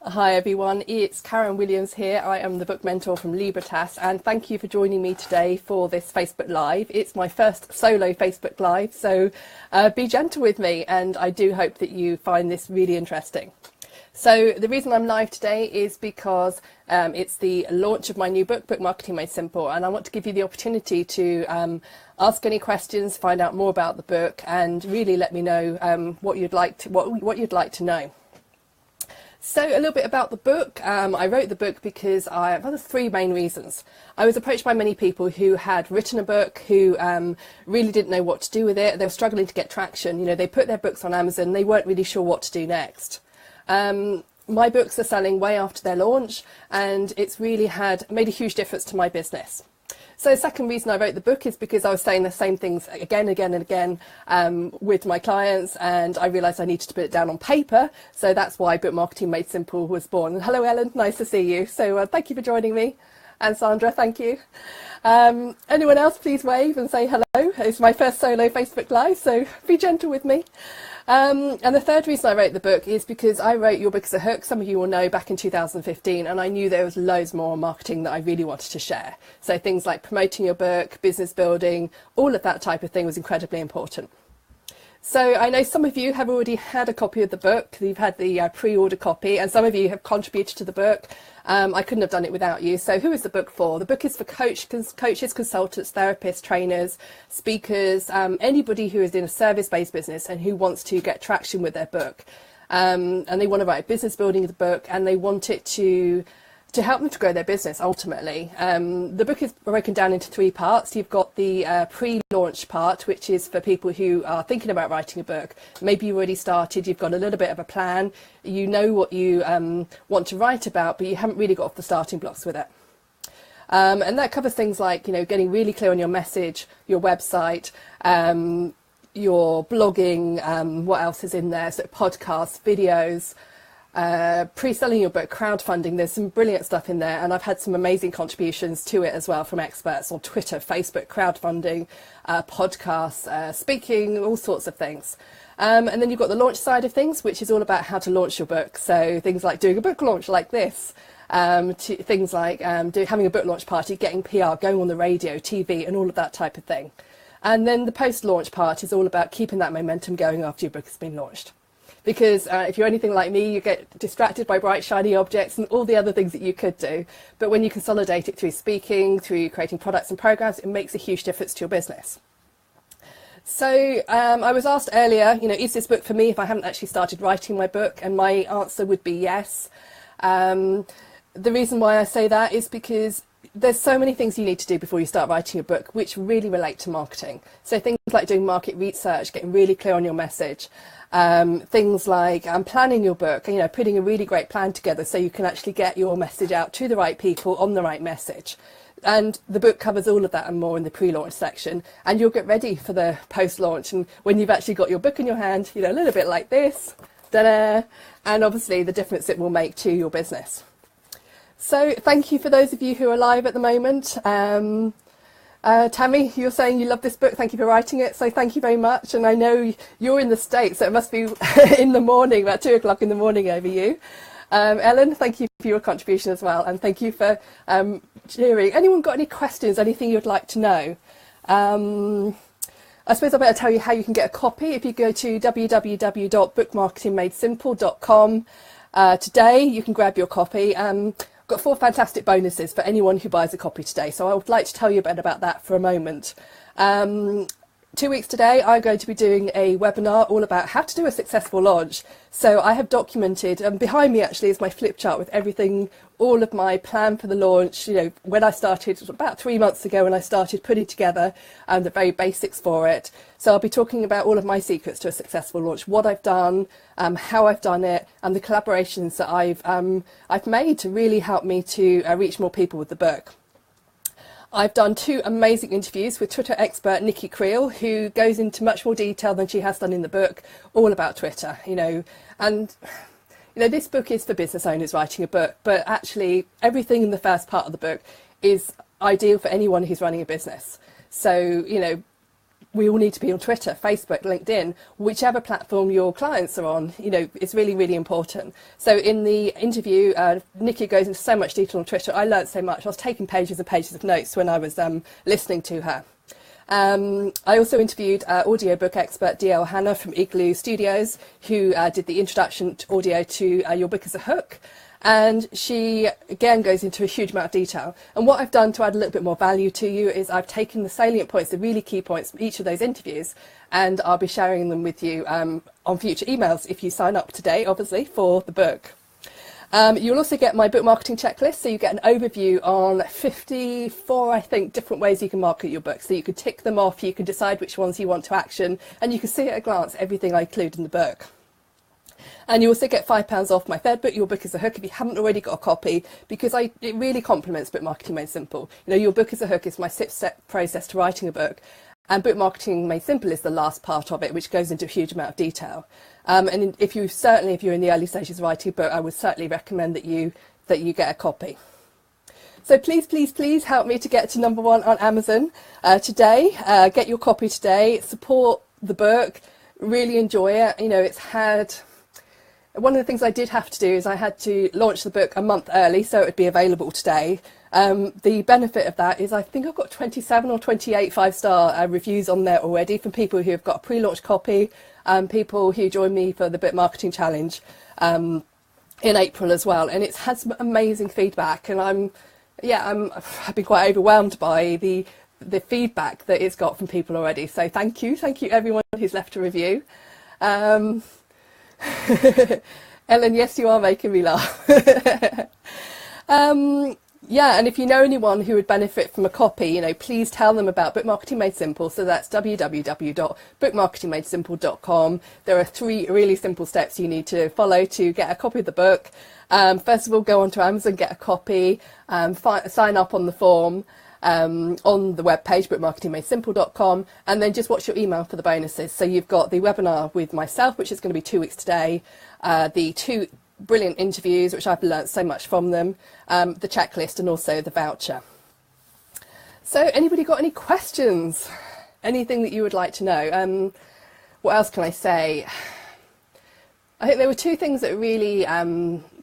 Hi everyone, it's Karen Williams here. I am the book mentor from Libertas, and thank you for joining me today for this Facebook Live. It's my first solo Facebook Live, so be gentle with me, and I do hope that you find this really interesting. So the reason I'm live today is because it's the launch of my new book, Book Marketing Made Simple, and I want to give you the opportunity to ask any questions, find out more about the book, and really let me know what you'd like to know. So a little bit about the book. I wrote the book because there's three main reasons. I was approached by many people who had written a book, who really didn't know what to do with it. They were struggling to get traction. You know, they put their books on Amazon, they weren't really sure what to do next. My books are selling way after their launch, and it's really made a huge difference to my business. So the second reason I wrote the book is because I was saying the same things again and again with my clients, and I realised I needed to put it down on paper. So that's why Book Marketing Made Simple was born. And hello, Ellen, nice to see you. So thank you for joining me. And Sandra, thank you. Anyone else, please wave and say hello. It's my first solo Facebook Live, so be gentle with me. And the third reason I wrote the book is because I wrote Your Book as a Hook, some of you will know, back in 2015, and I knew there was loads more marketing that I really wanted to share. So things like promoting your book, business building, all of that type of thing was incredibly important. So I know some of you have already had a copy of the book, you've had the pre-order copy, and some of you have contributed to the book. I couldn't have done it without you. So who is the book for? The book is for coaches, consultants, therapists, trainers, speakers, anybody who is in a service-based business and who wants to get traction with their book. And they want to write a business building of the book, and they want it to help them to grow their business ultimately. The book is broken down into three parts. You've got the pre-launch part, which is for people who are thinking about writing a book. Maybe you've already started, you've got a little bit of a plan, you know what you want to write about, but you haven't really got off the starting blocks with it. And that covers things like, you know, getting really clear on your message, your website, your blogging, what else is in there, so podcasts, videos, pre-selling your book, crowdfunding. There's some brilliant stuff in there, and I've had some amazing contributions to it as well from experts on Twitter, Facebook, crowdfunding, podcasts, speaking, all sorts of things. And then you've got the launch side of things, which is all about how to launch your book. So things like doing a book launch like this, to things like having a book launch party, getting PR, going on the radio, TV, and all of that type of thing. And then the post-launch part is all about keeping that momentum going after your book has been launched. Because if you're anything like me, you get distracted by bright, shiny objects and all the other things that you could do. But when you consolidate it through speaking, through creating products and programs, it makes a huge difference to your business. So I was asked earlier, you know, is this book for me if I haven't actually started writing my book? And my answer would be yes. The reason why I say that is because there's so many things you need to do before you start writing a book which really relate to marketing. So things like doing market research, getting really clear on your message. Things like planning your book, you know, putting a really great plan together so you can actually get your message out to the right people on the right message. And the book covers all of that and more in the pre-launch section, and you'll get ready for the post-launch. And when you've actually got your book in your hand, you know, a little bit like this, ta-da, and obviously the difference it will make to your business. So thank you for those of you who are live at the moment. Tammy, you're saying you love this book. Thank you for writing it. So thank you very much. And I know you're in the States, so it must be in the morning, about 2 o'clock in the morning over you. Ellen, thank you for your contribution as well. And thank you for cheering. Anyone got any questions, anything you'd like to know? I suppose I better tell you how you can get a copy. If you go to www.bookmarketingmadesimple.com today, you can grab your copy. Got 4 fantastic bonuses for anyone who buys a copy today, so I would like to tell you a bit about that for a moment. 2 weeks today, I'm going to be doing a webinar all about how to do a successful launch. So I have documented, and behind me actually is my flip chart with everything, all of my plan for the launch. You know, when I started about 3 months ago, when I started putting together the very basics for it. So I'll be talking about all of my secrets to a successful launch, what I've done, how I've done it, and the collaborations that I've made to really help me to reach more people with the book. I've done 2 amazing interviews with Twitter expert Nikki Creel, who goes into much more detail than she has done in the book, all about Twitter, you know. And, you know, this book is for business owners writing a book, but actually everything in the first part of the book is ideal for anyone who's running a business. So, you know, we all need to be on Twitter, Facebook, LinkedIn, whichever platform your clients are on. You know, it's really, really important. So in the interview, Nikki goes into so much detail on Twitter. I learned so much. I was taking pages and pages of notes when I was listening to her. I also interviewed audiobook expert DL Hannah from Igloo Studios, who did the introduction to audio to Your Book is a Hook. And she, again, goes into a huge amount of detail. And what I've done to add a little bit more value to you is I've taken the salient points, the really key points from each of those interviews, and I'll be sharing them with you on future emails if you sign up today, obviously, for the book. You'll also get my book marketing checklist, so you get an overview on 54, I think, different ways you can market your book. So you can tick them off, you can decide which ones you want to action, and you can see at a glance everything I include in the book. And you also get £5 off my third book, Your Book is a Hook, if you haven't already got a copy, because it really complements Book Marketing Made Simple. You know, Your Book is a Hook is my 6-step process to writing a book, and Book Marketing Made Simple is the last part of it, which goes into a huge amount of detail. And if you're in the early stages of writing a book, I would certainly recommend that you get a copy. So please, please, please help me to get to #1 on Amazon today. Get your copy today. Support the book. Really enjoy it. You know, it's had... One of the things I did have to do is I had to launch the book a month early so it would be available today. The benefit of that is I think I've got 27 or 28 5-star reviews on there already from people who have got a pre-launch copy, people who joined me for the Book Marketing Challenge in April as well. And it's had some amazing feedback, and I've been quite overwhelmed by the feedback that it's got from people already. So thank you everyone who's left a review. Ellen, yes, you are making me laugh. And if you know anyone who would benefit from a copy, you know, please tell them about Book Marketing Made Simple. So that's www.bookmarketingmadesimple.com. There are 3 really simple steps you need to follow to get a copy of the book. First of all, go onto Amazon, get a copy, sign up on the form. On the webpage, bookmarketingmadesimple.com, and then just watch your email for the bonuses. So you've got the webinar with myself, which is going to be 2 weeks today, the 2 brilliant interviews, which I've learnt so much from them, the checklist, and also the voucher. So anybody got any questions? Anything that you would like to know? What else can I say? I think there were 2 things that really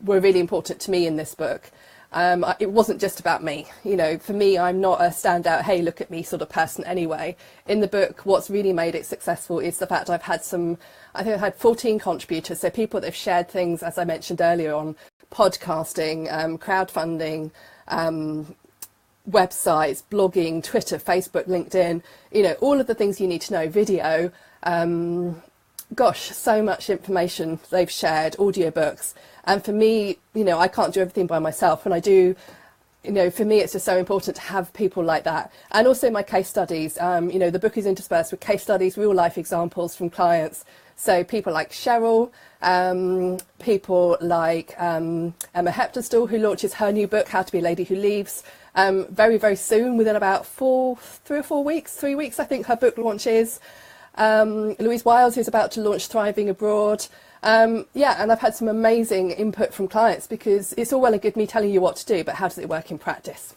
were really important to me in this book. It wasn't just about me. You know, for me, I'm not a standout, hey, look at me sort of person anyway. In the book, what's really made it successful is the fact I've had I think I've had 14 contributors, so people that have shared things, as I mentioned earlier, on podcasting, crowdfunding, websites, blogging, Twitter, Facebook, LinkedIn, you know, all of the things you need to know, video, gosh, so much information they've shared, audiobooks. And for me, you know, I can't do everything by myself. And I do, you know, for me, it's just so important to have people like that. And also my case studies, you know, the book is interspersed with case studies, real life examples from clients. So people like Cheryl, people like Emma Heptonstall, who launches her new book, How to Be a Lady Who Leaves, very, very soon, within about 3 weeks, I think her book launches. Louise Wiles, who's about to launch Thriving Abroad. And I've had some amazing input from clients, because it's all well and good me telling you what to do, but how does it work in practice?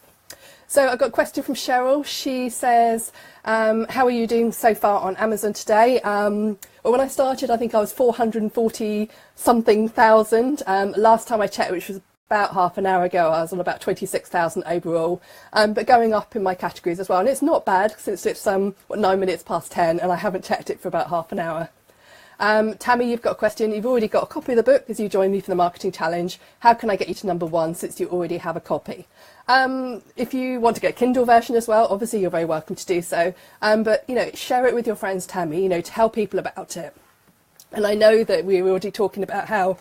So I've got a question from Cheryl. She says, how are you doing so far on Amazon today? Well, when I started, I think I was 440 something thousand. Last time I checked, which was about half an hour ago, I was on about 26,000 overall, but going up in my categories as well. And it's not bad, since it's 9 minutes past 10 and I haven't checked it for about half an hour. Tammy, you've got a question. You've already got a copy of the book as you joined me for the marketing challenge. How can I get you to #1 since you already have a copy? If you want to get a Kindle version as well, obviously you're very welcome to do so. But, you know, share it with your friends, Tammy, you know, tell people about it. And I know that we were already talking about how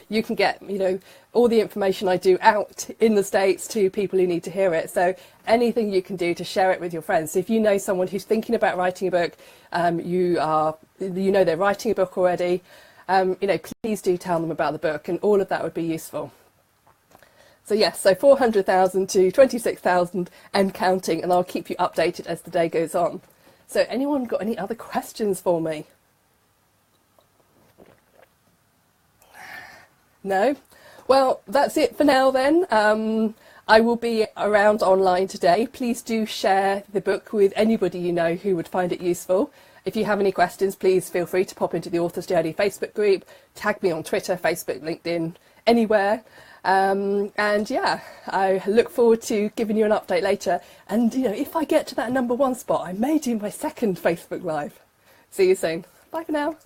you can get, you know, all the information I do out in the States to people who need to hear it. So anything you can do to share it with your friends. So if you know someone who's thinking about writing a book, you know they're writing a book already, you know, please do tell them about the book, and all of that would be useful. So yes, so 400,000 to 26,000 and counting, and I'll keep you updated as the day goes on. So anyone got any other questions for me? No? Well, that's it for now then. I will be around online today. Please do share the book with anybody you know who would find it useful. If you have any questions, please feel free to pop into the Author's Journey Facebook group, tag me on Twitter, Facebook, LinkedIn, anywhere. And yeah, I look forward to giving you an update later. And if I get to that #1 spot, I may do my second Facebook Live. See you soon. Bye for now.